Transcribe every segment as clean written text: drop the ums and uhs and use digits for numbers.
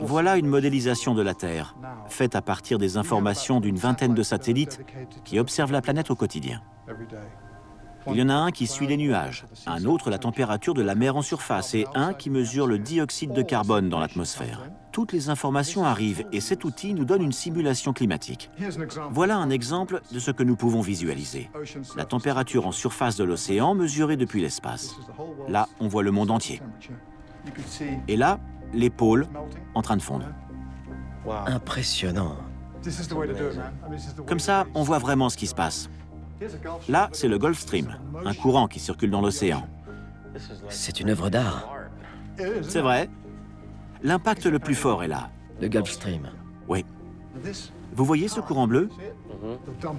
Voilà une modélisation de la Terre, faite à partir des informations d'une vingtaine de satellites qui observent la planète au quotidien. Il y en a un qui suit les nuages, un autre la température de la mer en surface et un qui mesure le dioxyde de carbone dans l'atmosphère. Toutes les informations arrivent et cet outil nous donne une simulation climatique. Voilà un exemple de ce que nous pouvons visualiser. La température en surface de l'océan mesurée depuis l'espace. Là, on voit le monde entier. Et là, les pôles en train de fondre. Impressionnant. Comme ça, on voit vraiment ce qui se passe. Là, c'est le Gulf Stream, un courant qui circule dans l'océan. C'est une œuvre d'art. C'est vrai. L'impact le plus fort est là. Le Gulf Stream. Oui. Vous voyez ce courant bleu?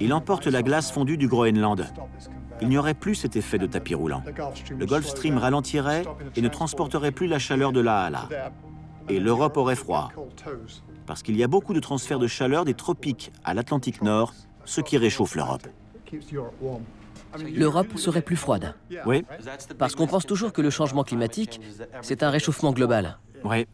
Il emporte la glace fondue du Groenland. Il n'y aurait plus cet effet de tapis roulant. Le Gulf Stream ralentirait et ne transporterait plus la chaleur de là à là. Et l'Europe aurait froid. Parce qu'il y a beaucoup de transferts de chaleur des tropiques à l'Atlantique Nord, ce qui réchauffe l'Europe. L'Europe serait plus froide. Oui, Parce qu'on pense toujours que le changement climatique, c'est un réchauffement global. oui.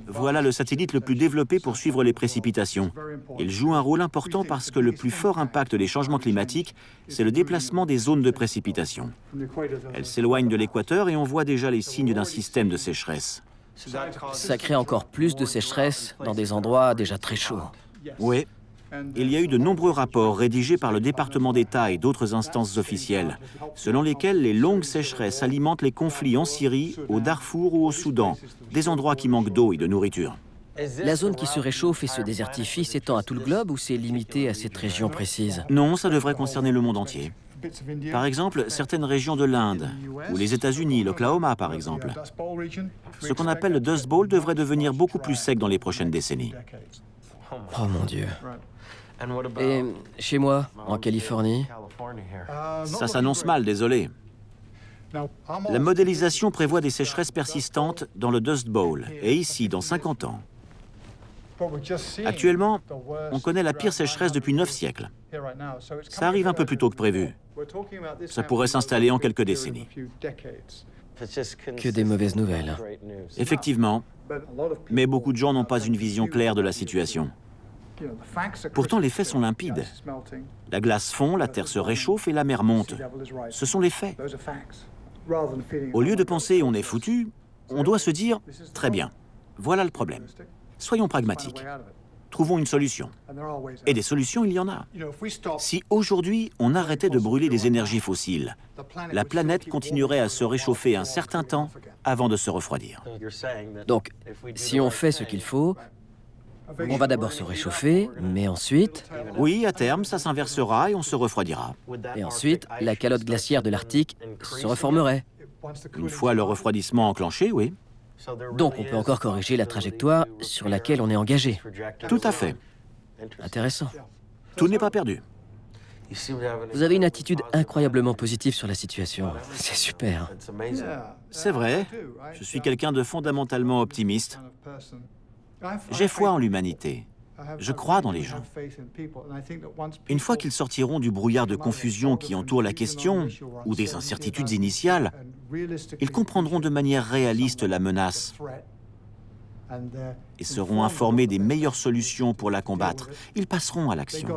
Voilà le satellite le plus développé pour suivre les précipitations. Il joue un rôle important parce que le plus fort impact des changements climatiques, c'est le déplacement des zones de précipitation. Elles s'éloignent de l'équateur et on voit déjà les signes d'un système de sécheresse. Ça crée encore plus de sécheresse dans des endroits déjà très chauds. Oui. Il y a eu de nombreux rapports rédigés par le département d'État et d'autres instances officielles, selon lesquels les longues sécheresses alimentent les conflits en Syrie, au Darfour ou au Soudan, des endroits qui manquent d'eau et de nourriture. La zone qui se réchauffe et se désertifie s'étend à tout le globe ou c'est limité à cette région précise? Non, ça devrait concerner le monde entier. Par exemple, certaines régions de l'Inde, ou les États-Unis, l'Oklahoma par exemple. Ce qu'on appelle le Dust Bowl devrait devenir beaucoup plus sec dans les prochaines décennies. Oh mon Dieu. Et chez moi, en Californie, Ça s'annonce mal, désolé. La modélisation prévoit des sécheresses persistantes dans le Dust Bowl, et ici, dans 50 ans. Actuellement, on connaît la pire sécheresse depuis 9 siècles. Ça arrive un peu plus tôt que prévu. Ça pourrait s'installer en quelques décennies. que des mauvaises nouvelles. Effectivement, mais beaucoup de gens n'ont pas une vision claire de la situation. Pourtant, les faits sont limpides. La glace fond, la terre se réchauffe et la mer monte. Ce sont les faits. Au lieu de penser « on est foutu », on doit se dire « très bien, voilà le problème. Soyons pragmatiques. Trouvons une solution. » Et des solutions, il y en a. Si aujourd'hui, on arrêtait de brûler des énergies fossiles, la planète continuerait à se réchauffer un certain temps avant de se refroidir. Donc, si on fait ce qu'il faut, on va d'abord se réchauffer, mais ensuite... Oui, à terme, ça s'inversera et on se refroidira. Et ensuite, la calotte glaciaire de l'Arctique se reformerait. Une fois le refroidissement enclenché, oui. Donc on peut encore corriger la trajectoire sur laquelle on est engagé. Tout à fait. Intéressant. Tout n'est pas perdu. Vous avez une attitude incroyablement positive sur la situation. C'est super. C'est vrai, je suis quelqu'un de fondamentalement optimiste. J'ai foi en l'humanité. Je crois dans les gens. Une fois qu'ils sortiront du brouillard de confusion qui entoure la question, ou des incertitudes initiales, ils comprendront de manière réaliste la menace et seront informés des meilleures solutions pour la combattre. Ils passeront à l'action.